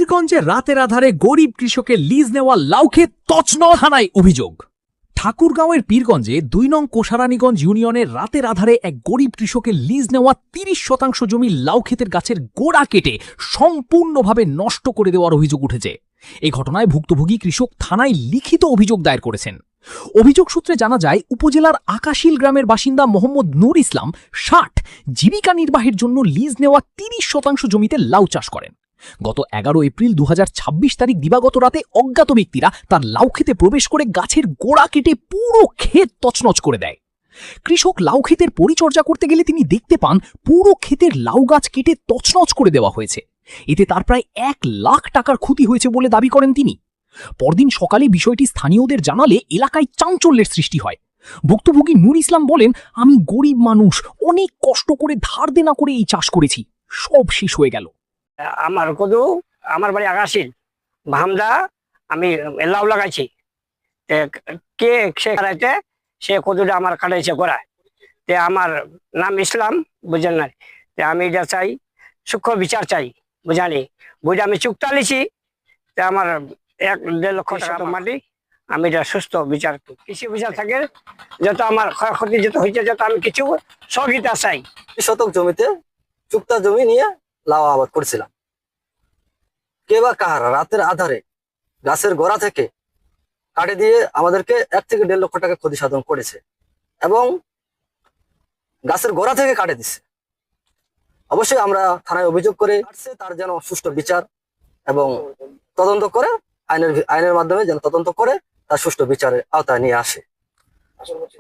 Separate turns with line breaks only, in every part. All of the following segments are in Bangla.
পীরগঞ্জে রাতের আধারে গরিব কৃষকের লিজ নেওয়া লাউ ক্ষেত তছনছ থানায় অভিযোগ। ঠাকুরগাঁওয়ের পীরগঞ্জে ২ নং কোষারানীগঞ্জ ইউনিয়নের রাতের আধারে এক গরিব কৃষকের লিজ নেওয়া ৩০% জমি লাউ ক্ষেতের গাছের গোড়া কেটে সম্পূর্ণভাবে নষ্ট করে দেওয়ার অভিযোগ উঠেছে। এই ঘটনায় ভুক্তভোগী কৃষক থানায় লিখিত অভিযোগ দায়ের করেছেন। অভিযোগ সূত্রে জানা যায়, উপজেলার আকাশিল গ্রামের বাসিন্দা মোহাম্মদ নূর ইসলাম ৬০ জীবিকা নির্বাহের জন্য লিজ নেওয়া ৩০% জমিতে লাউ চাষ করেন। গত ১১ এপ্রিল ২০২৬ তারিখ দিবাগত রাতে অজ্ঞাত ব্যক্তিরা তার লাউ ক্ষেতে প্রবেশ করে গাছের গোড়া কেটে পুরো ক্ষেত তছনছ করে দেয়। কৃষক লাউ ক্ষেতের পরিচর্যা করতে গেলে তিনি দেখতে পান পুরো ক্ষেতের লাউ গাছ কেটে তছনছ করে দেওয়া হয়েছে। এতে তার প্রায় ১ লাখ টাকার ক্ষতি হয়েছে বলে দাবি করেন তিনি। পরদিন সকালে বিষয়টি স্থানীয়দের জানালে এলাকায় চাঞ্চল্যের সৃষ্টি হয়। ভুক্তভোগী নূর ইসলাম বলেন, আমি গরিব মানুষ, অনেক কষ্ট করে ধার দেনা করে এই চাষ করেছি, সব শেষ হয়ে গেল।
আমার কদু আমার বাড়ি আকাশিল ভামদা, আমি লাউ লাগাইছি, কে সে কাটাইতে সে কদুটা আমার কাটাইছে গোড়ায়। তে আমার নাম ইসলাম, বুঝলেন না? আমি এটা চাই, সূক্ষ্ম বিচার চাই, বুঝানি বুঝে আমি চুক্তা লিছি। আমার ১-১.৫ লক্ষ টাকা মাটি, আমি এটা সুস্থ বিচার, কৃষি বিচার থাকে, যত আমার ক্ষয়ক্ষতি যত হয়েছে, যত আমি কিছু সহযোগিতা চাই।
শতক জমিতে চুক্তা জমি নিয়ে লাউ আবাদ করছিলাম। কে বা কাহারা রাতের আধারে গাছের গোড়া থেকে কাটে দিয়ে আমাদেরকে ১ থেকে ১.৫ লক্ষ টাকা ক্ষতি সাধন করেছে এবং গাছের গোড়া থেকে কাটে দিচ্ছে। অবশ্যই আমরা থানায় অভিযোগ করে তার যেন সুষ্ঠু বিচার এবং তদন্ত করে আইনের মাধ্যমে যেন তদন্ত করে তার সুষ্ঠু বিচারের আওতায় নিয়ে আসে।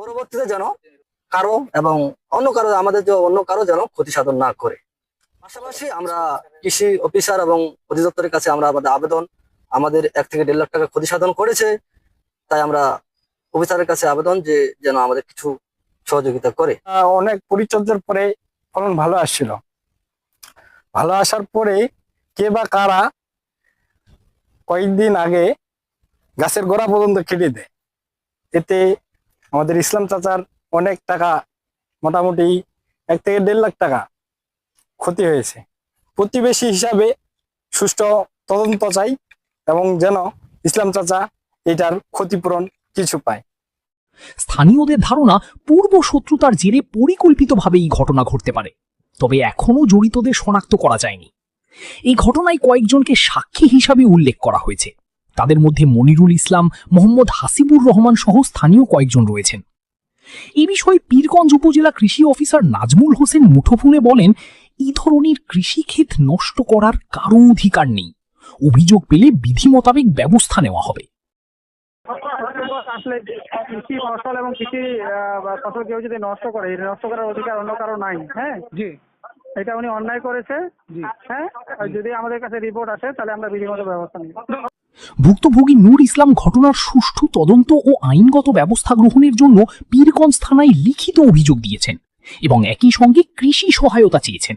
পরবর্তীতে যেন কারো এবং অন্য কারো, আমাদের যে অন্য কারো যেন ক্ষতি সাধন না করে। পাশাপাশি আমরা কৃষি অফিসার এবং অধিদপ্তরের কাছে আমরা আমাদের আবেদন, আমাদের ১ থেকে ১.৫ লাখ টাকা ক্ষতি সাধন করেছে, তাই আমরা অফিসারের কাছে আবেদন যে যেন আমাদের কিছু সহযোগিতা করে।
অনেক পরিচর্যার পরে ফলন ভালো আসছিল। ভালো আসার পরে কে বা কারা কয়েকদিন আগে গাছের গোড়া পর্যন্ত কেটে দেয়। এতে আমাদের ইসলাম চাচার অনেক টাকা, মোটামুটি ১ থেকে ১.৫ লাখ টাকা ক্ষতি হয়েছে। প্রতিবেশী হিসাবে সুষ্ঠু তদন্ত চাই এবং যেন ইসলাম চাচা এটার ক্ষতিপূরণ কিছু পায়।
স্থানীয়দের ধারণা, পূর্ব শত্রুতার জেরে পরিকল্পিতভাবে এই ঘটনা ঘটতে পারে, তবে এখনও জড়িতদের শনাক্ত করা যায়নি। এই ঘটনায় কয়েকজনকে সাক্ষী হিসাবে উল্লেখ করা হয়েছে। তাদের মধ্যে মনিরুল ইসলাম, মোহাম্মদ হাসিবুর রহমান সহ স্থানীয় কয়েকজন রয়েছেন। এই বিষয়ে পীরগঞ্জ উপজেলা কৃষি অফিসার নাজমুল হোসেন মুঠোফোনে বলেন, এই ধরনের কৃষিক্ষেত নষ্ট করার কারো অধিকার নেই। অভিযোগ পেলে বিধি মোতাবেক ব্যবস্থা নেওয়া হবে।
আসলে কৃষি ফসল এবং কৃষি ফসল কেউ যদি নষ্ট করে, নষ্ট করার অধিকার অন্য কারো নাই। হ্যাঁ জি, এটা উনি অন্যায় করেছে। হ্যাঁ, যদি আমাদের কাছে রিপোর্ট আসে তাহলে আমরা বিধিগত ব্যবস্থা নিব।
ভুক্তভোগী নূর ইসলাম ঘটনার সুষ্ঠু তদন্ত ও আইনগত ব্যবস্থা গ্রহণের জন্য পীরগঞ্জ থানায় লিখিত অভিযোগ দিয়েছেন এবং একই সঙ্গে কৃষি সহায়তা চেয়েছেন।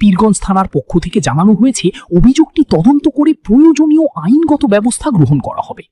পীরগঞ্জ থানার পক্ষ থেকে জানানো হয়েছে, অভিযোগটি তদন্ত করে প্রয়োজনীয় আইনগত ব্যবস্থা গ্রহণ করা হবে।